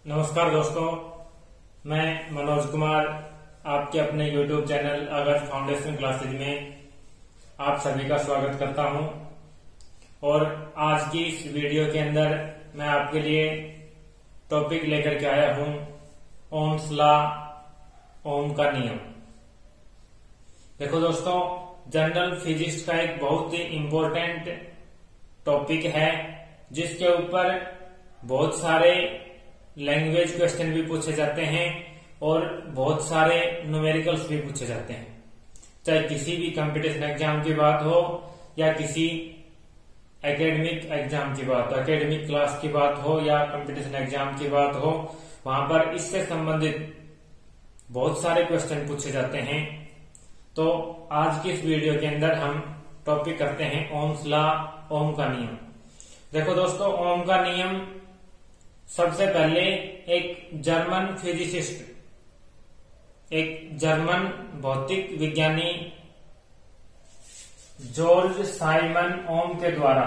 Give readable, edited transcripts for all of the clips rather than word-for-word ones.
नमस्कार दोस्तों, मैं मनोज कुमार आपके अपने YouTube चैनल आदर्श फाउंडेशन क्लासेज में आप सभी का स्वागत करता हूं। और आज की इस वीडियो के अंदर मैं आपके लिए टॉपिक लेकर के आया हूं ओम्स लॉ, ओम का नियम। देखो दोस्तों, जनरल फिजिक्स का एक बहुत ही इम्पोर्टेंट टॉपिक है जिसके ऊपर बहुत सारे लैंग्वेज क्वेश्चन भी पूछे जाते हैं और बहुत सारे न्यूमेरिकल्स भी पूछे जाते हैं। चाहे किसी भी कंपटीशन एग्जाम की बात हो या किसी एकेडमिक एग्जाम की बात हो, एकेडमिक क्लास की बात हो या कंपटीशन एग्जाम की बात हो, वहां पर इससे संबंधित बहुत सारे क्वेश्चन पूछे जाते हैं। तो आज की इस वीडियो के अंदर हम टॉपिक करते हैं ओम्स लॉ, ओम का नियम। देखो दोस्तों, ओम का नियम सबसे पहले एक जर्मन फिजिसिस्ट, एक जर्मन भौतिक विज्ञानी जॉर्ज साइमन ओम के द्वारा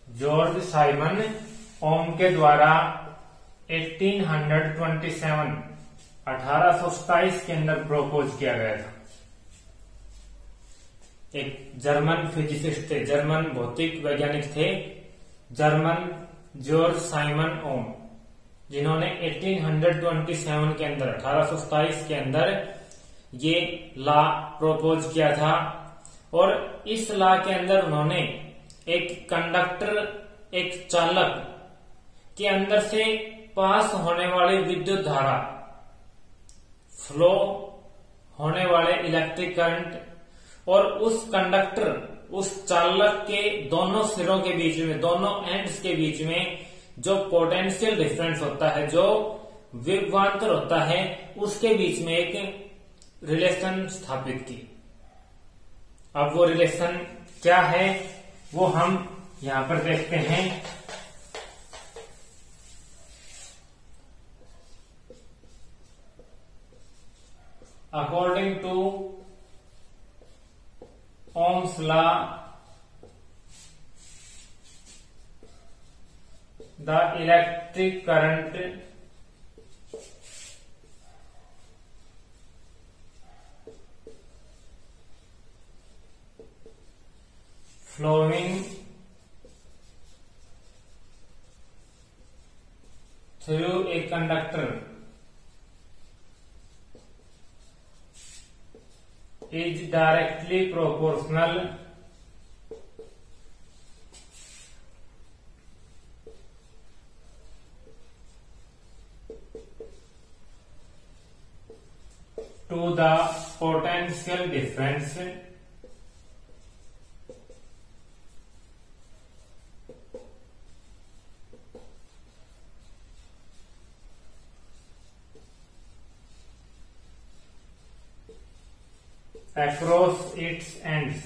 जॉर्ज साइमन ओम के द्वारा 1827 के अंदर प्रपोज किया गया था। एक जर्मन फिजिसिस्ट थे, जर्मन भौतिक वैज्ञानिक थे, जर्मन जॉर्ज साइमन ओम, जिन्होंने 1827 के अंदर 1827 के अंदर ये लॉ प्रपोज किया था। और इस लॉ के अंदर उन्होंने एक कंडक्टर, एक चालक के अंदर से पास होने वाली विद्युत धारा, फ्लो होने वाले इलेक्ट्रिक करंट और उस कंडक्टर, उस चालक के दोनों सिरों के बीच में, दोनों एंड्स के बीच में जो पोटेंशियल डिफरेंस होता है, जो विभवांतर होता है, उसके बीच में एक रिलेशन स्थापित की। अब वो रिलेशन क्या है वो हम यहां पर देखते हैं। According to Ohm's law, the electric current flowing through a conductor is directly proportional to the potential difference across its ends।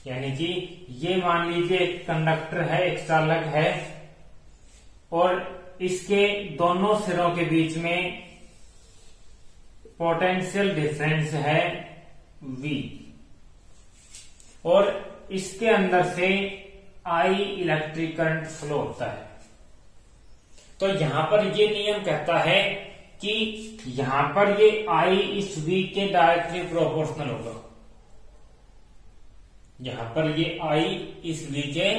यानी कि ये मान लीजिए एक कंडक्टर है, एक चालक है और इसके दोनों सिरों के बीच में पोटेंशियल डिफरेंस है V और इसके अंदर से I इलेक्ट्रिक करंट फ्लो होता है। तो यहां पर ये नियम कहता है कि यहां पर ये I इस V के डायरेक्टली प्रोपोर्शनल होगा। यहां पर ये I इस V के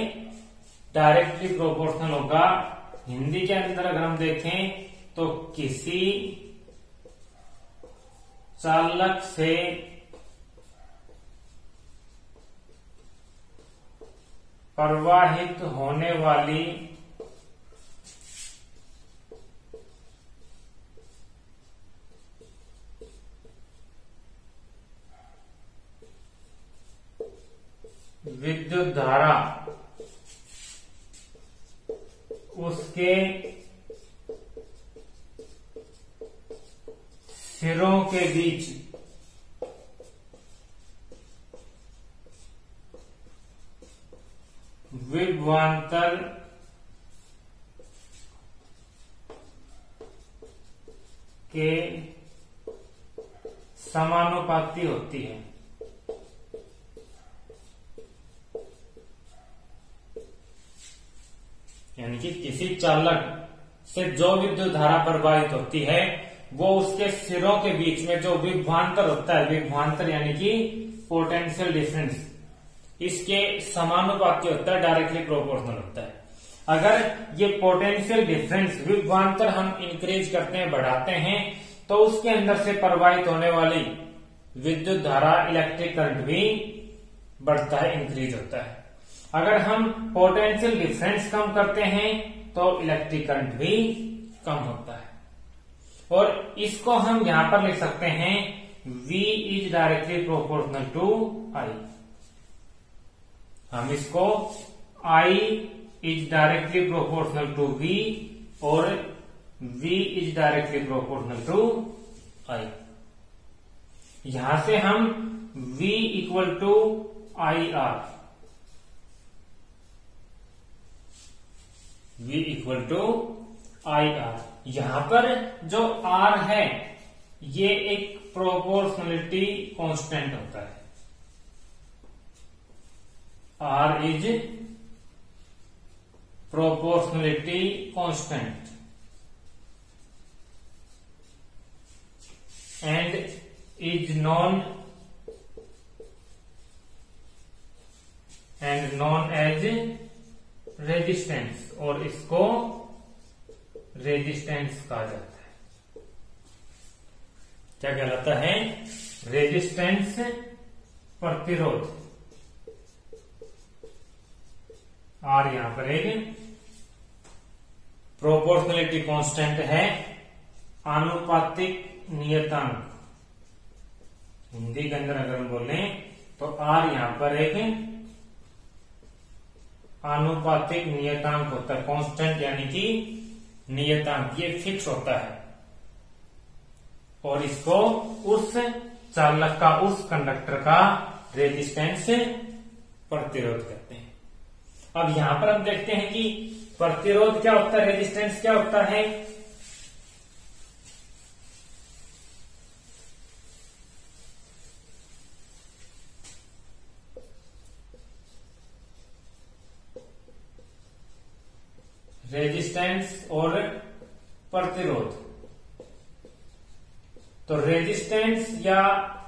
डायरेक्टली प्रोपोर्शनल होगा। हिंदी के अंदर अगर हम देखें तो किसी चालक से प्रवाहित होने वाली विद्युत धारा उसके सिरों के बीच विभवांतर के समानुपाती होती है। यानी कि किसी चालक से जो विद्युत धारा प्रवाहित होती है वो उसके सिरों के बीच में जो विभवांतर होता है, विभवांतर यानी कि पोटेंशियल डिफरेंस, इसके समानुपाती होता है, डायरेक्टली प्रोपोर्शनल होता है। अगर ये पोटेंशियल डिफरेंस विभवांतर हम इंक्रीज करते हैं, बढ़ाते हैं, तो उसके अंदर से प्रवाहित होने वाली विद्युत धारा, इलेक्ट्रिक करंट भी बढ़ता है, इंक्रीज होता है। अगर हम पोटेंशियल डिफरेंस कम करते हैं तो इलेक्ट्रिक करंट भी कम होता है। और इसको हम यहां पर लिख सकते हैं V is directly proportional to I। हम इसको I is directly proportional to V और V is directly proportional to I। यहां से हम V equal to IR, V equal to IR, यहां पर जो R है ये एक प्रोपोर्शनलिटी कांस्टेंट होता है। R is proportionality constant and is known as resistance, और इसको रेजिस्टेंस कहा जाता है। क्या कहलाता है? रेजिस्टेंस, प्रतिरोध। और यहां पर एक प्रोपोर्शनलिटी कांस्टेंट है, आनुपातिक नियतांक। हिंदी के अंदर अगर हम बोलें तो आर यहां पर एक आनुपातिक नियतांक होता है, कांस्टेंट यानी कि नियतांक, ये फिक्स होता है। और इसको उस चालक का, उस कंडक्टर का रेजिस्टेंस, प्रतिरोध कहते हैं। अब यहां पर हम देखते हैं कि प्रतिरोध क्या होता है, रेजिस्टेंस क्या होता है। रेजिस्टेंस और प्रतिरोध। तो रेजिस्टेंस या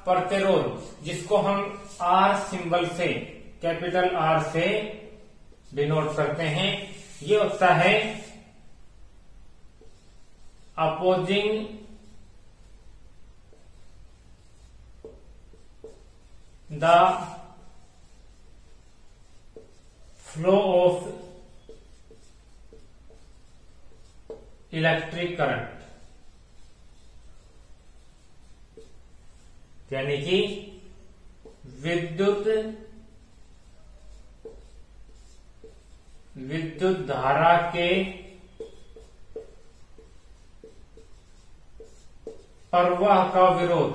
प्रतिरोध, जिसको हम आर सिंबल से, कैपिटल आर से डिनोट करते हैं, ये होता है opposing the flow of electric current, यानी कि विद्युत धारा के प्रवाह का विरोध।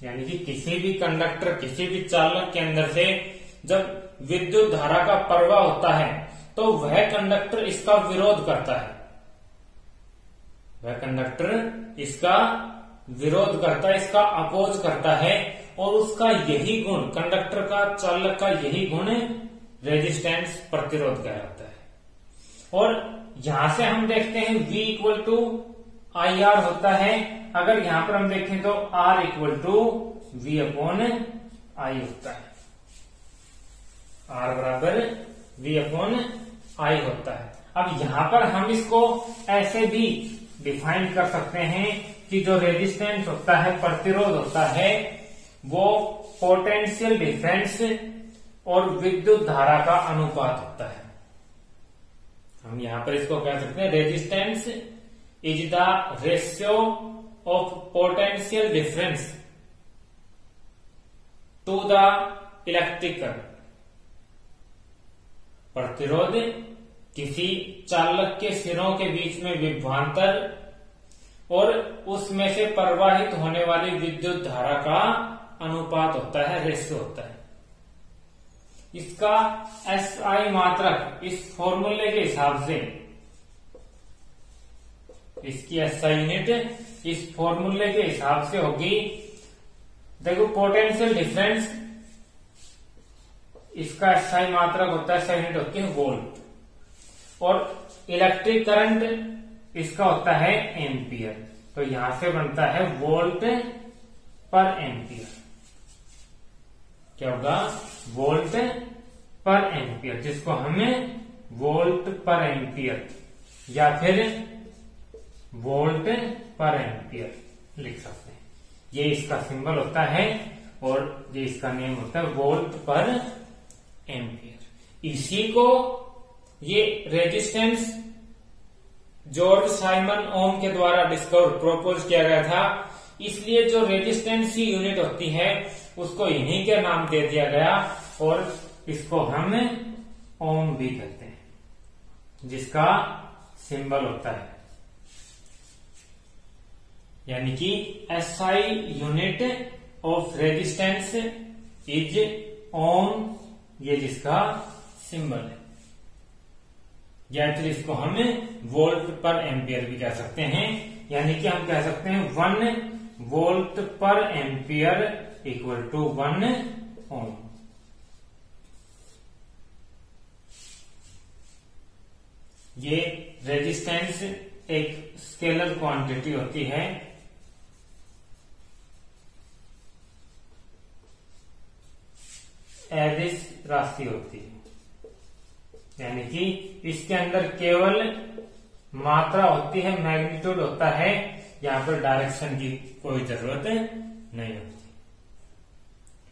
यानी कि किसी भी कंडक्टर, किसी भी चालक के अंदर से जब विद्युत धारा का प्रवाह होता है तो वह कंडक्टर इसका विरोध करता है, वह कंडक्टर इसका विरोध करता है, इसका अपोज करता है। और उसका यही गुण, कंडक्टर का, चालक का यही गुण रेजिस्टेंस, प्रतिरोध कहलाता है। और यहां से हम देखते हैं V इक्वल टू IR होता है। अगर यहां पर हम देखें तो R equal to V upon I होता है, R बराबर V अपॉन I होता है। अब यहां पर हम इसको ऐसे भी डिफाइन कर सकते हैं कि जो रेजिस्टेंस होता है, प्रतिरोध होता है, वो पोटेंशियल डिफरेंस और विद्युत धारा का अनुपात होता है। हम यहां पर इसको कह सकते हैं resistance is the ratio of potential difference to the electric current. प्रतिरोध किसी चालक के सिरों के बीच में विभवांतर और उसमें से प्रवाहित होने वाली विद्युत धारा का अनुपात होता है, रेशियो होता है। इसका SI मात्रक इस फॉर्मूले के हिसाब से, इसकी SI यूनिट इस फॉर्मूले के हिसाब से होगी। देखो पोटेंशियल डिफरेंस इसका SI मात्रक होता है, SI यूनिट होती है वोल्ट, और इलेक्ट्रिक करंट इसका होता है एम्पियर। तो यहां से बनता है वोल्ट पर एम्पियर। क्या होगा? वोल्ट पर एम्पियर, जिसको हमें वोल्ट पर एम्पियर या फिर वोल्ट पर एम्पियर लिख सकते हैं। ये इसका सिंबल होता है और ये इसका नेम होता है वोल्ट पर एम्पियर। इसी को ये रेजिस्टेंस जॉर्ज साइमन ओम के द्वारा प्रपोज किया गया था, इसलिए जो रेजिस्टेंस की यूनिट होती है उसको इन्हीं के नाम दे दिया गया, और इसको हम ओम भी कहते हैं, जिसका सिंबल होता है, यानी कि SI unit of resistance is ohm, ये जिसका सिंबल है। या फिर इसको हम वोल्ट पर एम्पियर भी कह सकते हैं, यानी कि हम कह सकते हैं 1 वोल्ट पर एम्पियर इक्वल टू 1 ओम। ये रेजिस्टेंस एक स्केलर क्वांटिटी होती है, एडिस राशि होती है, यानी कि इसके अंदर केवल मात्रा होती है, मैग्नीट्यूड होता है, यहाँ पर डायरेक्शन की कोई जरूरत नहीं होती।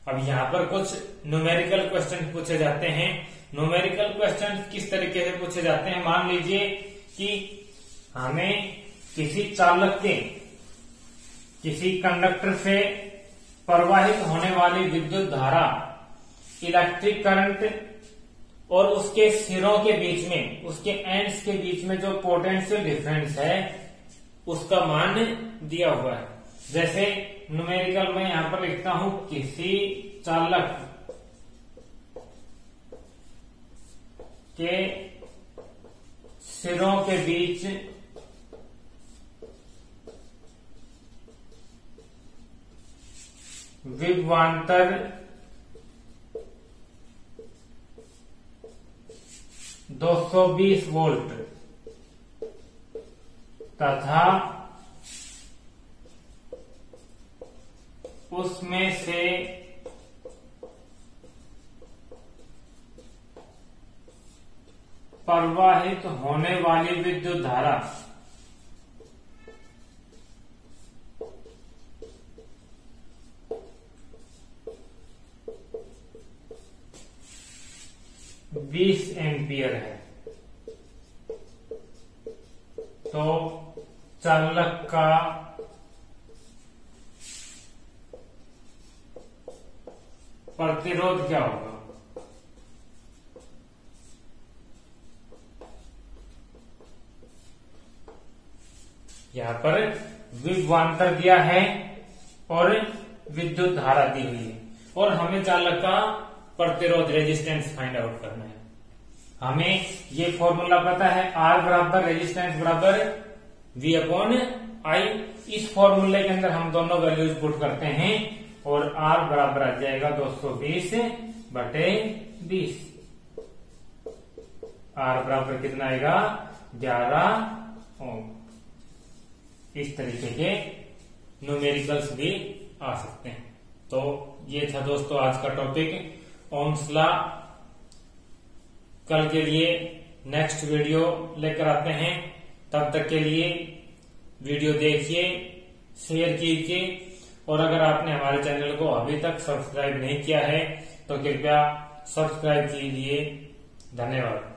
अब यहाँ पर कुछ न्यूमेरिकल क्वेश्चन पूछे जाते हैं। न्यूमेरिकल क्वेश्चन किस तरीके से पूछे जाते हैं? मान लीजिए कि हमें किसी चालक के, किसी कंडक्टर से प्रवाहित होने वाली विद्युत धारा, इलेक्ट्रिक करंट और उसके सिरों के बीच में, उसके एंड्स के बीच में जो पोटेंशियल डिफरेंस है उसका मान दिया हुआ है। जैसे न्यूमेरिकल में यहां पर लिखता हूं, किसी चालक के सिरों के बीच विभवांतर 220 वोल्ट तथा उसमें से प्रवाहित होने वाली विद्युत धारा 20 एम्पियर है, तो चालक का प्रतिरोध क्या होगा? यहां पर विभवांतर दिया है और विद्युत धारा दी हुई है, और हमें चालक का प्रतिरोध रेजिस्टेंस फाइंड आउट करना है। हमें ये फॉर्मूला पता है, R बराबर रेजिस्टेंस बराबर V अपॉन I। इस फॉर्मूले के अंदर हम दोनों वैल्यूज पुट करते हैं और R बराबर आ जाएगा 220/20। R बराबर कितना आएगा? 11 ओम। इस तरीके के न्यूमेरिकल्स भी आ सकते हैं। तो ये था दोस्तों आज का टॉपिक, ओम्स लॉ। कल के लिए नेक्स्ट वीडियो लेकर आते हैं, तब तक के लिए वीडियो देखिए, शेयर कीजिए, और अगर आपने हमारे चैनल को अभी तक सब्सक्राइब नहीं किया है तो कृपया सब्सक्राइब कीजिए। धन्यवाद।